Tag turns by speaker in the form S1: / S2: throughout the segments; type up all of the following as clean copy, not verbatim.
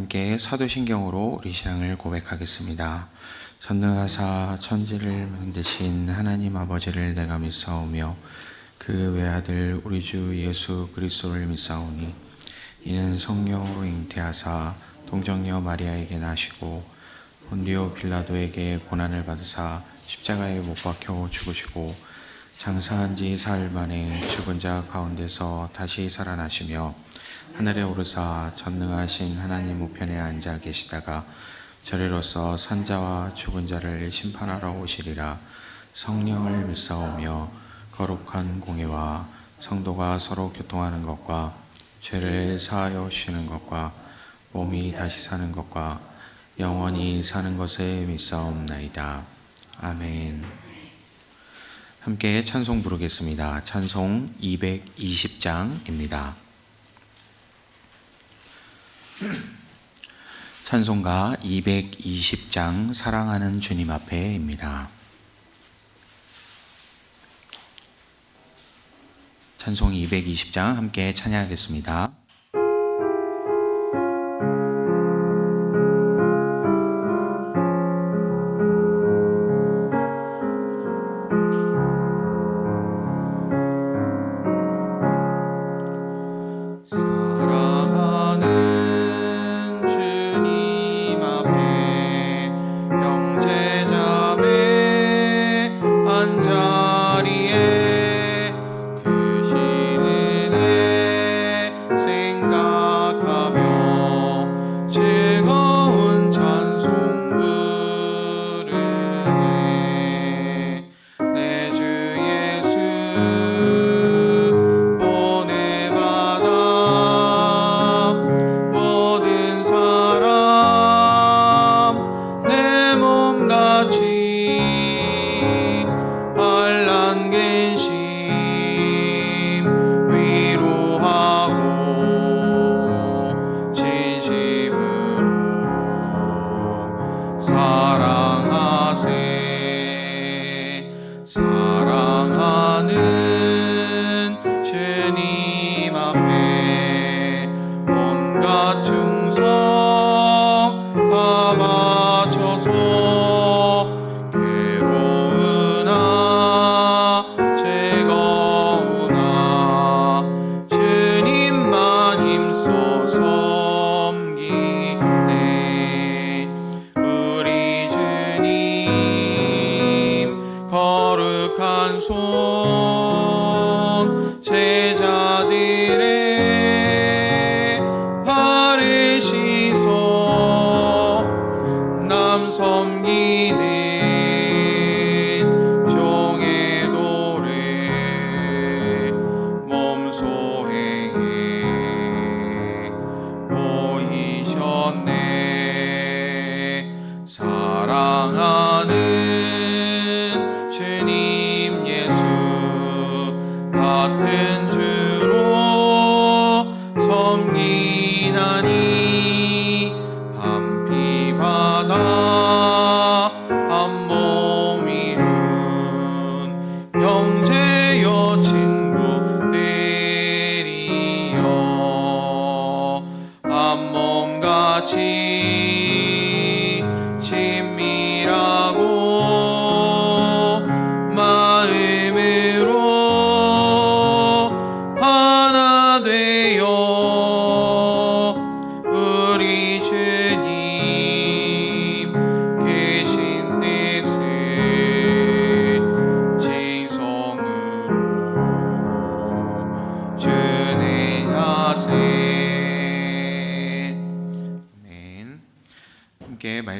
S1: 함께 사도신경으로 우리 신앙을 고백하겠습니다. 전능하사 천지를 만드신 하나님 아버지를 내가 믿사오며 그 외아들 우리 주 예수 그리스도를 믿사오니 이는 성령으로 잉태하사 동정녀 마리아에게 나시고 본디오 빌라도에게 고난을 받으사 십자가에 못 박혀 죽으시고 장사한 지 사흘 만에 죽은 자 가운데서 다시 살아나시며 하늘에 오르사 전능하신 하나님 우편에 앉아 계시다가 저리로서 산자와 죽은 자를 심판하러 오시리라. 성령을 믿사오며 거룩한 공예와 성도가 서로 교통하는 것과 죄를 사하여 주시는 것과 몸이 다시 사는 것과 영원히 사는 것을 믿사옵나이다. 아멘. 함께 찬송 부르겠습니다. 찬송 220장입니다. 찬송가 220장 사랑하는 주님 앞에입니다. 찬송 220장 함께 찬양하겠습니다.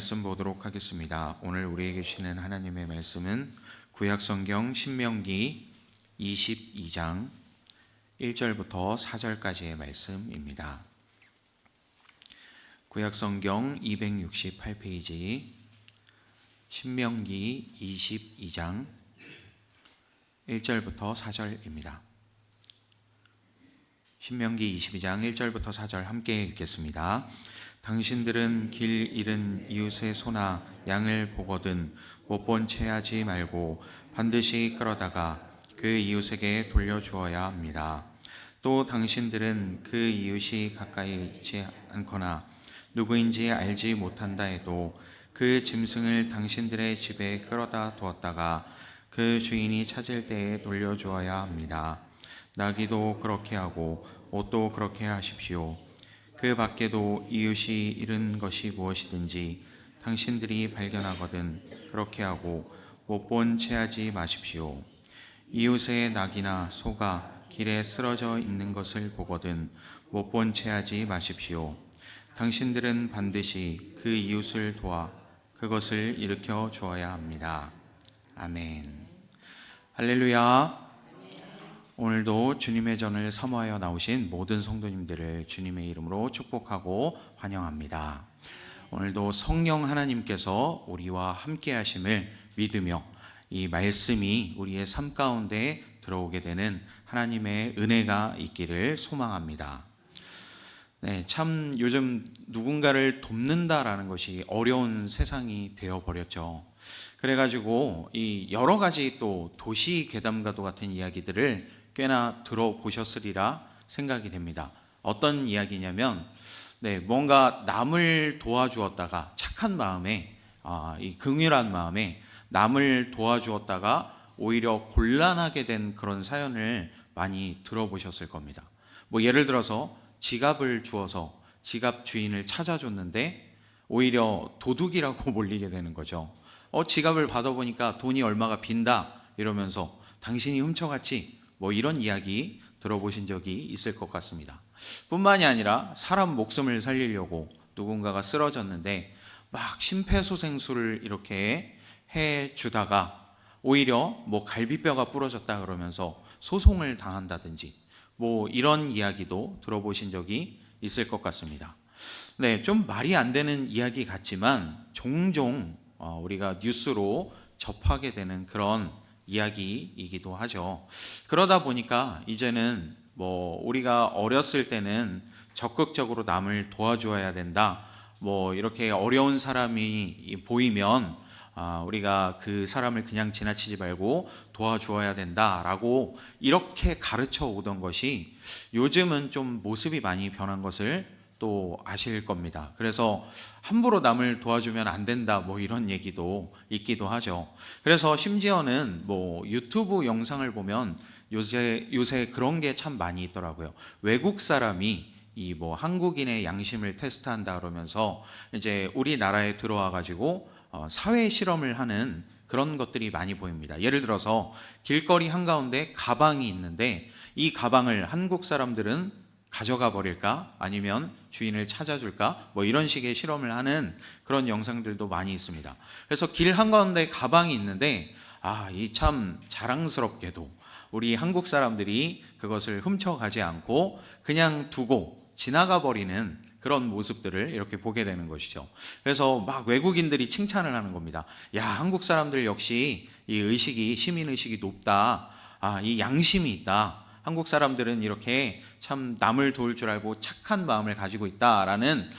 S1: 말씀 보도록 하겠습니다. 오늘 우리에게 주시는 하나님의 말씀은 구약성경 신명기 22장 1절부터 4절까지의 말씀입니다. 구약성경 268페이지 신명기 22장 1절부터 4절입니다. 신명기 22장 1절부터 4절 함께 읽겠습니다. 당신들은 길 잃은 이웃의 소나 양을 보거든 못 본 채 하지 말고 반드시 끌어다가 그 이웃에게 돌려주어야 합니다. 또 당신들은 그 이웃이 가까이 있지 않거나 누구인지 알지 못한다 해도 그 짐승을 당신들의 집에 끌어다 두었다가 그 주인이 찾을 때에 돌려주어야 합니다. 나귀도 그렇게 하고 옷도 그렇게 하십시오. 그 밖에도 이웃이 잃은 것이 무엇이든지 당신들이 발견하거든 그렇게 하고 못 본 채 하지 마십시오. 이웃의 낙이나 소가 길에 쓰러져 있는 것을 보거든 못 본 채 하지 마십시오. 당신들은 반드시 그 이웃을 도와 그것을 일으켜 주어야 합니다. 아멘. 할렐루야. 오늘도 주님의 전을 사모하여 나오신 모든 성도님들을 주님의 이름으로 축복하고 환영합니다. 오늘도 성령 하나님께서 우리와 함께 하심을 믿으며 이 말씀이 우리의 삶 가운데 들어오게 되는 하나님의 은혜가 있기를 소망합니다. 네, 참 요즘 누군가를 돕는다라는 것이 어려운 세상이 되어버렸죠. 그래가지고 이 여러 가지 또 도시 괴담과도 같은 이야기들을 꽤나 들어보셨으리라 생각이 됩니다. 어떤 이야기냐면 뭔가 남을 도와주었다가 착한 마음에 이 긍휼한 마음에 남을 도와주었다가 오히려 곤란하게 된 그런 사연을 많이 들어보셨을 겁니다. 예를 들어서 지갑을 주어서 지갑 주인을 찾아줬는데 오히려 도둑이라고 몰리게 되는 거죠. 지갑을 받아보니까 돈이 얼마가 빈다 이러면서 당신이 훔쳐갔지 이런 이야기 들어보신 적이 있을 것 같습니다. 뿐만이 아니라 사람 목숨을 살리려고 누군가가 쓰러졌는데 막 심폐소생술을 이렇게 해주다가 오히려 갈비뼈가 부러졌다 그러면서 소송을 당한다든지 이런 이야기도 들어보신 적이 있을 것 같습니다. 좀 말이 안 되는 이야기 같지만 종종 우리가 뉴스로 접하게 되는 그런 이야기이기도 하죠. 그러다 보니까 이제는 우리가 어렸을 때는 적극적으로 남을 도와줘야 된다. 이렇게 어려운 사람이 보이면 우리가 그 사람을 그냥 지나치지 말고 도와주어야 된다라고 이렇게 가르쳐 오던 것이 요즘은 좀 모습이 많이 변한 것을 또 아실 겁니다. 그래서 함부로 남을 도와주면 안 된다 이런 얘기도 있기도 하죠. 그래서 심지어는 유튜브 영상을 보면 요새 그런 게 참 많이 있더라고요. 외국 사람이 이 한국인의 양심을 테스트한다 그러면서 이제 우리나라에 들어와 가지고 사회 실험을 하는 그런 것들이 많이 보입니다. 예를 들어서 길거리 한가운데 가방이 있는데 이 가방을 한국 사람들은 가져가 버릴까? 아니면 주인을 찾아줄까? 이런 식의 실험을 하는 그런 영상들도 많이 있습니다. 그래서 길 한가운데 가방이 있는데 이 참 자랑스럽게도 우리 한국 사람들이 그것을 훔쳐가지 않고 그냥 두고 지나가 버리는 그런 모습들을 이렇게 보게 되는 것이죠. 그래서 막 외국인들이 칭찬을 하는 겁니다. 야, 한국 사람들 역시 이 시민의식이 높다. 이 양심이 있다. 한국 사람들은 이렇게 참 남을 도울 줄 알고 착한 마음을 가지고 있다라는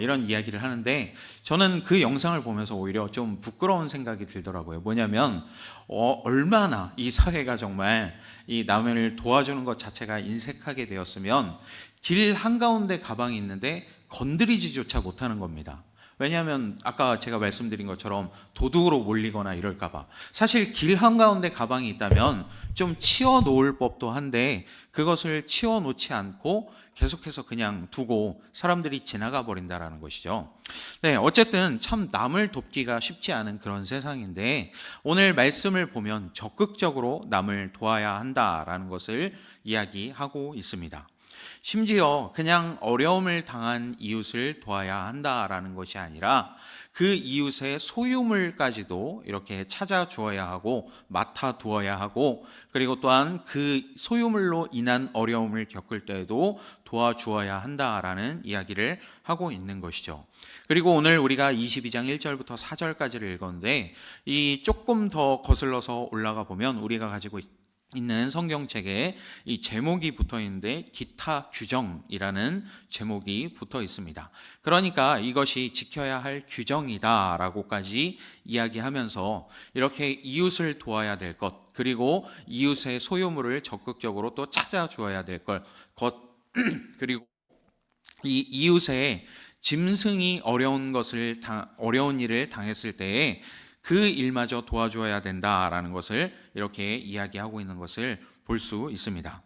S1: 이런 이야기를 하는데 저는 그 영상을 보면서 오히려 좀 부끄러운 생각이 들더라고요. 뭐냐면 얼마나 이 사회가 정말 이 남을 도와주는 것 자체가 인색하게 되었으면 길 한가운데 가방이 있는데 건드리지조차 못하는 겁니다. 왜냐하면 아까 제가 말씀드린 것처럼 도둑으로 몰리거나 이럴까 봐. 사실 길 한가운데 가방이 있다면 좀 치워놓을 법도 한데 그것을 치워놓지 않고 계속해서 그냥 두고 사람들이 지나가 버린다라는 것이죠. 어쨌든 참 남을 돕기가 쉽지 않은 그런 세상인데 오늘 말씀을 보면 적극적으로 남을 도와야 한다라는 것을 이야기하고 있습니다. 심지어 그냥 어려움을 당한 이웃을 도와야 한다라는 것이 아니라 그 이웃의 소유물까지도 이렇게 찾아주어야 하고 맡아두어야 하고 그리고 또한 그 소유물로 인한 어려움을 겪을 때에도 도와주어야 한다라는 이야기를 하고 있는 것이죠. 그리고 오늘 우리가 22장 1절부터 4절까지를 읽었는데 이 조금 더 거슬러서 올라가 보면 우리가 가지고 있는 성경책에 이 제목이 붙어 있는데 기타 규정이라는 제목이 붙어 있습니다. 그러니까 이것이 지켜야 할 규정이다라고까지 이야기하면서 이렇게 이웃을 도와야 될 것 그리고 이웃의 소유물을 적극적으로 또 찾아주어야 될 것 그리고 이 이웃의 짐승이 어려운 일을 당했을 때에 그 일마저 도와줘야 된다라는 것을 이렇게 이야기하고 있는 것을 볼 수 있습니다.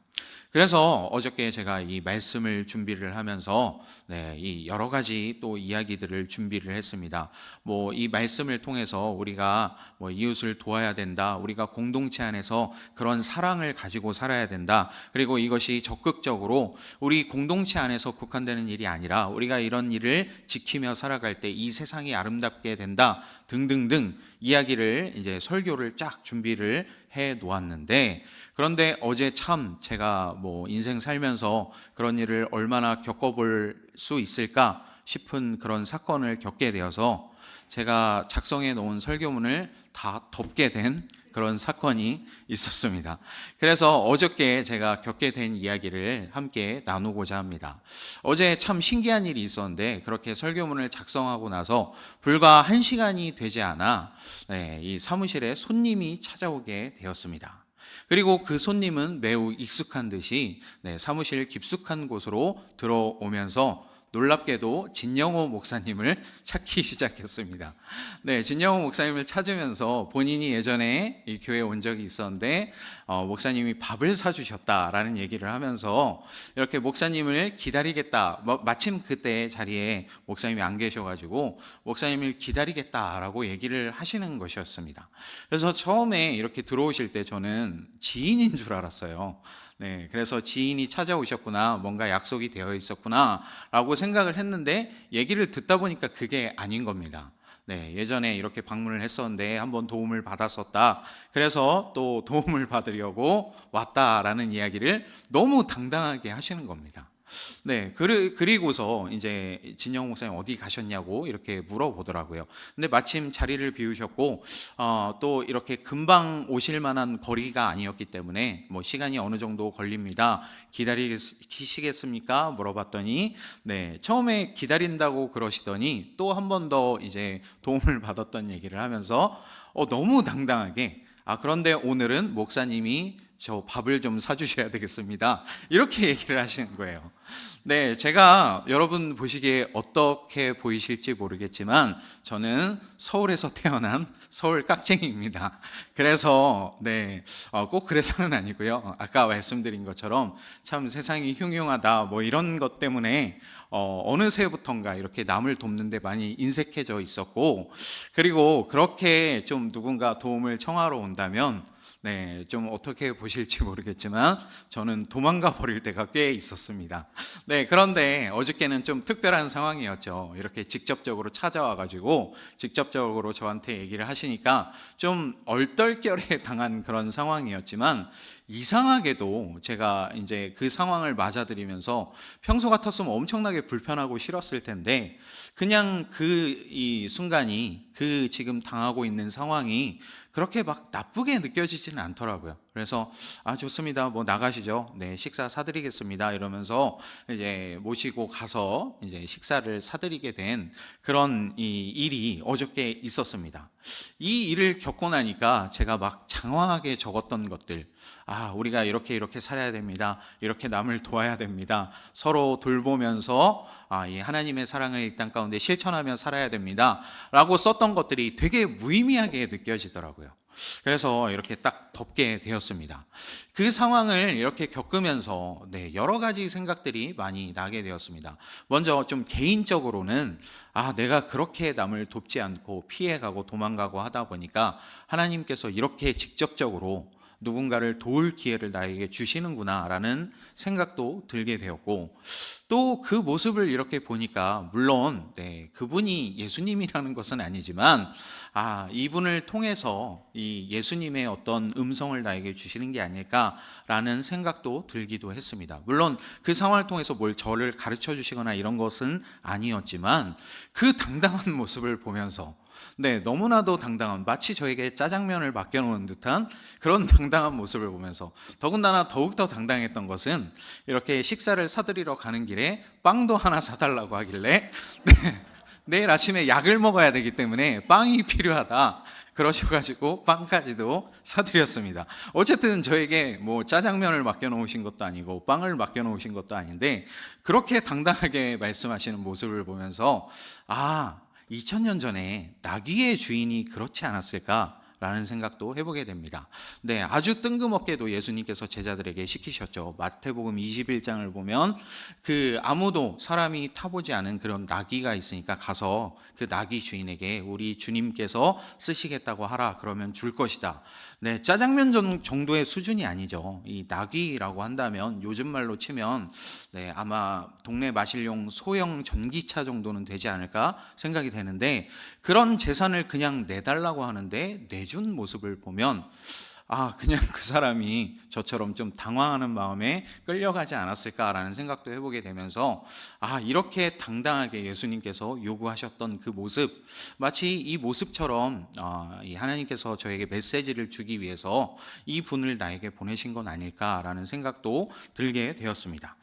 S1: 그래서 어저께 제가 이 말씀을 준비를 하면서 이 여러 가지 또 이야기들을 준비를 했습니다. 이 말씀을 통해서 우리가 이웃을 도와야 된다. 우리가 공동체 안에서 그런 사랑을 가지고 살아야 된다. 그리고 이것이 적극적으로 우리 공동체 안에서 국한되는 일이 아니라 우리가 이런 일을 지키며 살아갈 때 이 세상이 아름답게 된다. 등등등 이야기를 이제 설교를 쫙 준비를 해 놓았는데, 그런데 어제 참 제가 인생 살면서 그런 일을 얼마나 겪어볼 수 있을까 싶은 그런 사건을 겪게 되어서 제가 작성해 놓은 설교문을 다 덮게 된 그런 사건이 있었습니다. 그래서 어저께 제가 겪게 된 이야기를 함께 나누고자 합니다. 어제 참 신기한 일이 있었는데, 그렇게 설교문을 작성하고 나서 불과 1시간이 되지 않아 이 사무실에 손님이 찾아오게 되었습니다. 그리고 그 손님은 매우 익숙한 듯이 사무실 깊숙한 곳으로 들어오면서 놀랍게도 진영호 목사님을 찾기 시작했습니다. 진영호 목사님을 찾으면서 본인이 예전에 이 교회에 온 적이 있었는데 목사님이 밥을 사주셨다라는 얘기를 하면서 이렇게 목사님을 기다리겠다, 마침 그때 자리에 목사님이 안 계셔가지고 목사님을 기다리겠다라고 얘기를 하시는 것이었습니다. 그래서 처음에 이렇게 들어오실 때 저는 지인인 줄 알았어요. 그래서 지인이 찾아오셨구나, 뭔가 약속이 되어 있었구나 라고 생각을 했는데, 얘기를 듣다 보니까 그게 아닌 겁니다. 예전에 이렇게 방문을 했었는데 한번 도움을 받았었다, 그래서 또 도움을 받으려고 왔다라는 이야기를 너무 당당하게 하시는 겁니다. 그리고서 이제 진영 목사님 어디 가셨냐고 이렇게 물어보더라고요. 근데 마침 자리를 비우셨고 또 이렇게 금방 오실 만한 거리가 아니었기 때문에 시간이 어느 정도 걸립니다, 기다리시겠습니까? 물어봤더니 처음에 기다린다고 그러시더니 또 한 번 더 이제 도움을 받았던 얘기를 하면서 너무 당당하게, 그런데 오늘은 목사님이 저 밥을 좀 사주셔야 되겠습니다, 이렇게 얘기를 하시는 거예요. 제가 여러분 보시기에 어떻게 보이실지 모르겠지만 저는 서울에서 태어난 서울 깍쟁이입니다. 그래서 꼭 그래서는 아니고요. 아까 말씀드린 것처럼 참 세상이 흉흉하다 이런 것 때문에 어느새부턴가 이렇게 남을 돕는 데 많이 인색해져 있었고, 그리고 그렇게 좀 누군가 도움을 청하러 온다면 좀 어떻게 보실지 모르겠지만 저는 도망가 버릴 때가 꽤 있었습니다. 그런데 어저께는 좀 특별한 상황이었죠. 이렇게 직접적으로 찾아와가지고 직접적으로 저한테 얘기를 하시니까 좀 얼떨결에 당한 그런 상황이었지만, 이상하게도 제가 이제 그 상황을 맞아들이면서 평소 같았으면 엄청나게 불편하고 싫었을 텐데 그냥 이 순간이, 그 지금 당하고 있는 상황이 그렇게 막 나쁘게 느껴지지는 않더라고요. 그래서 좋습니다, 나가시죠, 식사 사드리겠습니다 이러면서 이제 모시고 가서 이제 식사를 사드리게 된 그런 이 일이 어저께 있었습니다. 이 일을 겪고 나니까 제가 막 장황하게 적었던 것들, 우리가 이렇게 살아야 됩니다, 이렇게 남을 도와야 됩니다, 서로 돌보면서 이 하나님의 사랑을 이 땅 가운데 실천하며 살아야 됩니다 라고 썼던 것들이 되게 무의미하게 느껴지더라고요. 그래서 이렇게 딱 덮게 되었습니다. 그 상황을 이렇게 겪으면서 여러 가지 생각들이 많이 나게 되었습니다. 먼저 좀 개인적으로는 내가 그렇게 남을 돕지 않고 피해가고 도망가고 하다 보니까 하나님께서 이렇게 직접적으로 누군가를 도울 기회를 나에게 주시는구나 라는 생각도 들게 되었고, 또 그 모습을 이렇게 보니까 물론 그분이 예수님이라는 것은 아니지만 이분을 통해서 이 예수님의 어떤 음성을 나에게 주시는 게 아닐까라는 생각도 들기도 했습니다. 물론 그 상황을 통해서 뭘 저를 가르쳐 주시거나 이런 것은 아니었지만 그 당당한 모습을 보면서 너무나도 당당한, 마치 저에게 짜장면을 맡겨놓은 듯한 그런 당당한 모습을 보면서, 더군다나 더욱더 당당했던 것은 이렇게 식사를 사드리러 가는 길에 빵도 하나 사달라고 하길래 내일 아침에 약을 먹어야 되기 때문에 빵이 필요하다,
S2: 그러셔가지고 빵까지도 사드렸습니다. 어쨌든 저에게 뭐 짜장면을 맡겨놓으신 것도 아니고 빵을 맡겨놓으신 것도 아닌데 그렇게 당당하게 말씀하시는 모습을 보면서 2000년 전에 나귀의 주인이 그렇지 않았을까? 라는 생각도 해보게 됩니다. 네, 아주 뜬금없게도 예수님께서 제자들에게 시키셨죠. 마태복음 21장을 보면 아무도 사람이 타보지 않은 그런 나귀가 있으니까 가서 그 나귀 주인에게 우리 주님께서 쓰시겠다고 하라. 그러면 줄 것이다. 네, 짜장면 정도의 수준이 아니죠. 이 나귀라고 한다면 요즘 말로 치면 아마 동네 마실용 소형 전기차 정도는 되지 않을까 생각이 되는데 그런 재산을 그냥 내달라고 하는데 준 모습을 보면 그냥 그 사람이 저처럼 좀 당황하는 마음에 끌려가지 않았을까라는 생각도 해보게 되면서 이렇게 당당하게 예수님께서 요구하셨던 그 모습, 마치 이 모습처럼 이 하나님께서 저에게 메시지를 주기 위해서 이 분을 나에게 보내신 건 아닐까라는 생각도 들게 되었습니다.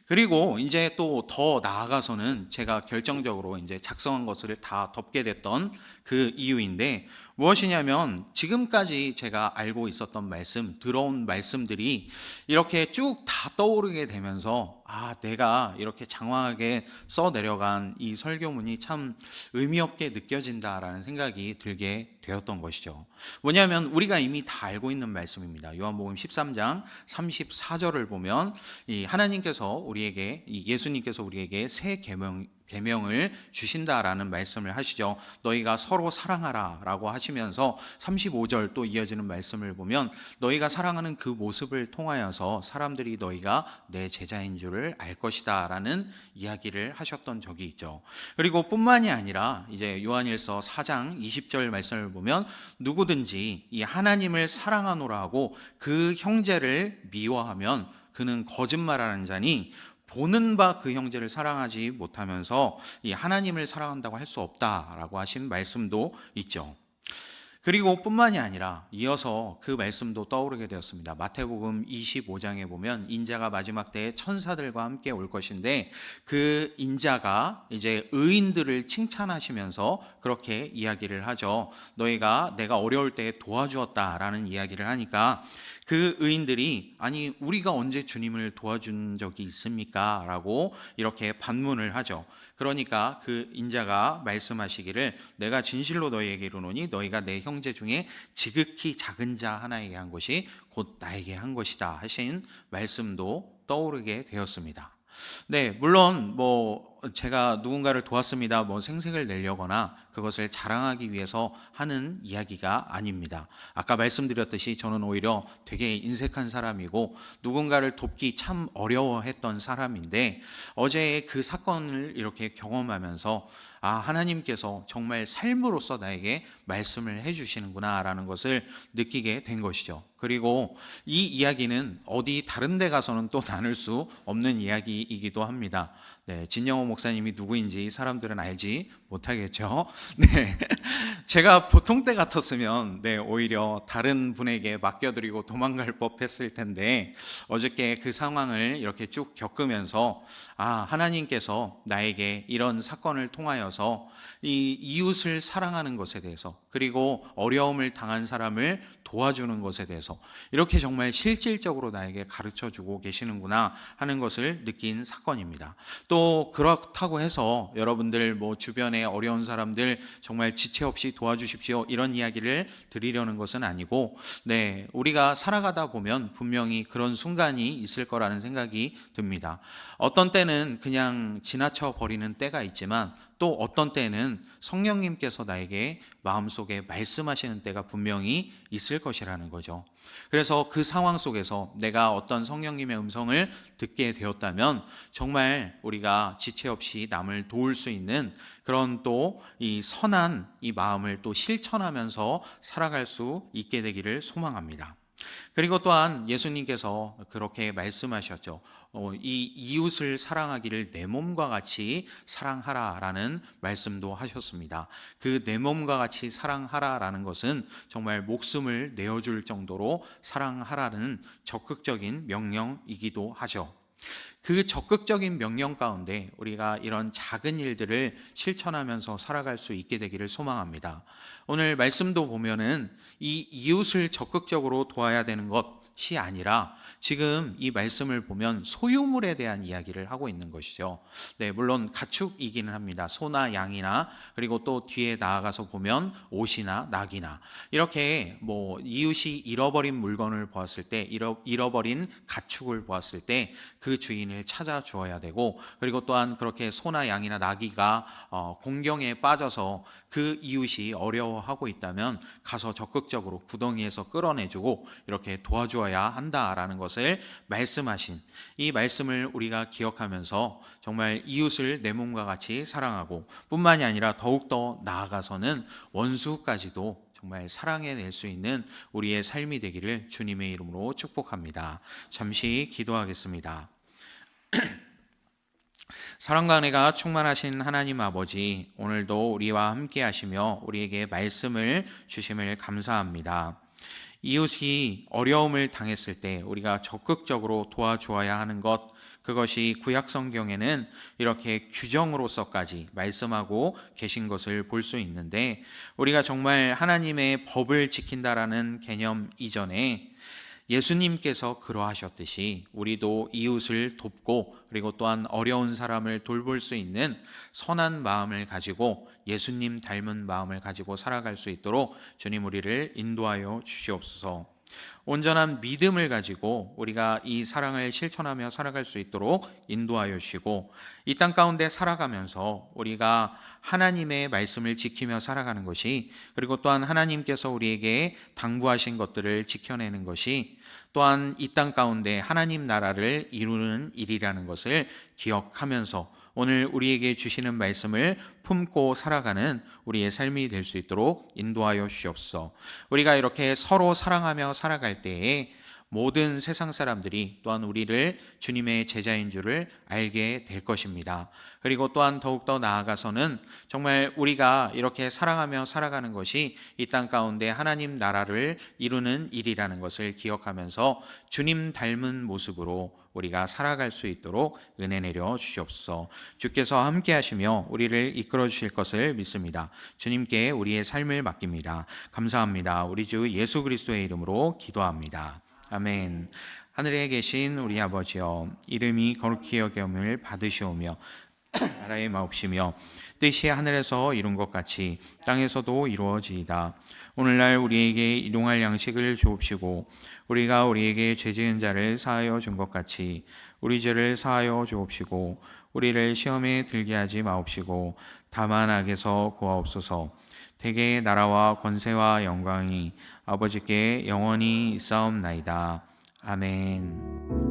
S2: 그리고 이제 또 더 나아가서는 제가 결정적으로 이제 작성한 것을 다 덮게 됐던 그 이유인데 무엇이냐면 지금까지 제가 알고 있었던 말씀, 들어온 말씀들이 이렇게 쭉 다 떠오르게 되면서 내가 이렇게 장황하게 써 내려간 이 설교문이 참 의미 없게 느껴진다라는 생각이 들게 되었던 것이죠. 뭐냐면 우리가 이미 다 알고 있는 말씀입니다. 요한복음 13장 34절을 보면 이 하나님께서 우리에게 예수님께서 우리에게 새 계명을 주신다라는 말씀을 하시죠. 너희가 서로 사랑하라 라고 하시면서 35절 또 이어지는 말씀을 보면 너희가 사랑하는 그 모습을 통하여서 사람들이 너희가 내 제자인 줄을 알 것이다 라는 이야기를 하셨던 적이 있죠. 그리고 뿐만이 아니라 이제 요한일서 4장 20절 말씀을 보면 누구든지 이 하나님을 사랑하노라 하고 그 형제를 미워하면 그는 거짓말하는 자니 보는 바 그 형제를 사랑하지 못하면서 이 하나님을 사랑한다고 할 수 없다라고 하신 말씀도 있죠. 그리고 뿐만이 아니라 이어서 그 말씀도 떠오르게 되었습니다. 마태복음 25장에 보면 인자가 마지막 때에 천사들과 함께 올 것인데 그 인자가 이제 의인들을 칭찬하시면서 그렇게 이야기를 하죠. 너희가 내가 어려울 때에 도와주었다라는 이야기를 하니까 그 의인들이 아니 우리가 언제 주님을 도와준 적이 있습니까? 라고 이렇게 반문을 하죠. 그러니까 그 인자가 말씀하시기를 내가 진실로 너희에게 이르노니 너희가 내 형제 중에 지극히 작은 자 하나에게 한 것이 곧 나에게 한 것이다 하신 말씀도 떠오르게 되었습니다. 네, 물론 제가 누군가를 도왔습니다. 생색을 내려거나 그것을 자랑하기 위해서 하는 이야기가 아닙니다. 아까 말씀드렸듯이 저는 오히려 되게 인색한 사람이고 누군가를 돕기 참 어려워했던 사람인데 어제의 그 사건을 이렇게 경험하면서 하나님께서 정말 삶으로서 나에게 말씀을 해주시는구나 라는 것을 느끼게 된 것이죠. 그리고 이 이야기는 어디 다른 데 가서는 또 나눌 수 없는 이야기이기도 합니다. 네, 진영호 목사님이 누구인지 사람들은 알지 못하겠죠. 네, 제가 보통 때 같았으면 오히려 다른 분에게 맡겨드리고 도망갈 법했을 텐데 어저께 그 상황을 이렇게 쭉 겪으면서 하나님께서 나에게 이런 사건을 통하여서 이 이웃을 사랑하는 것에 대해서 그리고 어려움을 당한 사람을 도와주는 것에 대해서 이렇게 정말 실질적으로 나에게 가르쳐주고 계시는구나 하는 것을 느낀 사건입니다. 또 그렇다고 해서 여러분들 주변에 어려운 사람들 정말 지체 없이 도와주십시오 이런 이야기를 드리려는 것은 아니고 우리가 살아가다 보면 분명히 그런 순간이 있을 거라는 생각이 듭니다. 어떤 때는 그냥 지나쳐 버리는 때가 있지만 또 어떤 때는 성령님께서 나에게 마음속에 말씀하시는 때가 분명히 있을 것이라는 거죠. 그래서 그 상황 속에서 내가 어떤 성령님의 음성을 듣게 되었다면 정말 우리가 지체 없이 남을 도울 수 있는 그런 또 이 선한 이 마음을 또 실천하면서 살아갈 수 있게 되기를 소망합니다. 그리고 또한 예수님께서 그렇게 말씀하셨죠. 이 이웃을 사랑하기를 내 몸과 같이 사랑하라라는 말씀도 하셨습니다. 그 내 몸과 같이 사랑하라라는 것은 정말 목숨을 내어줄 정도로 사랑하라는 적극적인 명령이기도 하죠. 그 적극적인 명령 가운데 우리가 이런 작은 일들을 실천하면서 살아갈 수 있게 되기를 소망합니다. 오늘 말씀도 보면은 이 이웃을 적극적으로 도와야 되는 것이 아니라 지금 이 말씀을 보면 소유물에 대한 이야기를 하고 있는 것이죠. 네, 물론 가축이기는 합니다. 소나 양이나, 그리고 또 뒤에 나아가서 보면 옷이나 낙이나, 이렇게 뭐 이웃이 잃어버린 물건을 보았을 때, 잃어버린 가축을 보았을 때 그 주인을 찾아 주어야 되고, 그리고 또한 그렇게 소나 양이나 나귀가 공경에 빠져서 그 이웃이 어려워하고 있다면 가서 적극적으로 구덩이에서 끌어내주고 이렇게 도와주어야 한다라는 것을 말씀하신 이 말씀을 우리가 기억하면서 정말 이웃을 내 몸과 같이 사랑하고, 뿐만이 아니라 더욱더 나아가서는 원수까지도 정말 사랑해낼 수 있는 우리의 삶이 되기를 주님의 이름으로 축복합니다. 잠시 기도하겠습니다. 사랑과 은혜가 충만하신 하나님 아버지, 오늘도 우리와 함께 하시며 우리에게 말씀을 주심을 감사합니다. 이웃이 어려움을 당했을 때 우리가 적극적으로 도와주어야 하는 것, 그것이 구약 성경에는 이렇게 규정으로서까지 말씀하고 계신 것을 볼 수 있는데, 우리가 정말 하나님의 법을 지킨다라는 개념 이전에 예수님께서 그러하셨듯이 우리도 이웃을 돕고, 그리고 또한 어려운 사람을 돌볼 수 있는 선한 마음을 가지고 예수님 닮은 마음을 가지고 살아갈 수 있도록 주님 우리를 인도하여 주시옵소서. 온전한 믿음을 가지고 우리가 이 사랑을 실천하며 살아갈 수 있도록 인도하여 주시고, 이 땅 가운데 살아가면서 우리가 하나님의 말씀을 지키며 살아가는 것이, 그리고 또한 하나님께서 우리에게 당부하신 것들을 지켜내는 것이, 또한 이 땅 가운데 하나님 나라를 이루는 일이라는 것을 기억하면서 오늘 우리에게 주시는 말씀을 품고 살아가는 우리의 삶이 될 수 있도록 인도하여 주시옵소서. 우리가 이렇게 서로 사랑하며 살아갈 때에 모든 세상 사람들이 또한 우리를 주님의 제자인 줄을 알게 될 것입니다. 그리고 또한 더욱더 나아가서는 정말 우리가 이렇게 사랑하며 살아가는 것이 이 땅 가운데 하나님 나라를 이루는 일이라는 것을 기억하면서 주님 닮은 모습으로 우리가 살아갈 수 있도록 은혜 내려 주시옵소서. 주께서 함께 하시며 우리를 이끌어 주실 것을 믿습니다. 주님께 우리의 삶을 맡깁니다. 감사합니다. 우리 주 예수 그리스도의 이름으로 기도합니다. 아멘. 하늘에 계신 우리 아버지여, 이름이 거룩히 여김을 받으시오며 나라의 마옵시며 뜻이 하늘에서 이룬 것 같이 땅에서도 이루어지이다. 오늘날 우리에게 일용할 양식을 주옵시고, 우리가 우리에게 죄 지은 자를 사하여 준 것 같이 우리 죄를 사하여 주옵시고, 우리를 시험에 들게 하지 마옵시고 다만 악에서 구하옵소서. 대개의 나라와 권세와 영광이 아버지께 영원히 있사옵나이다. 아멘.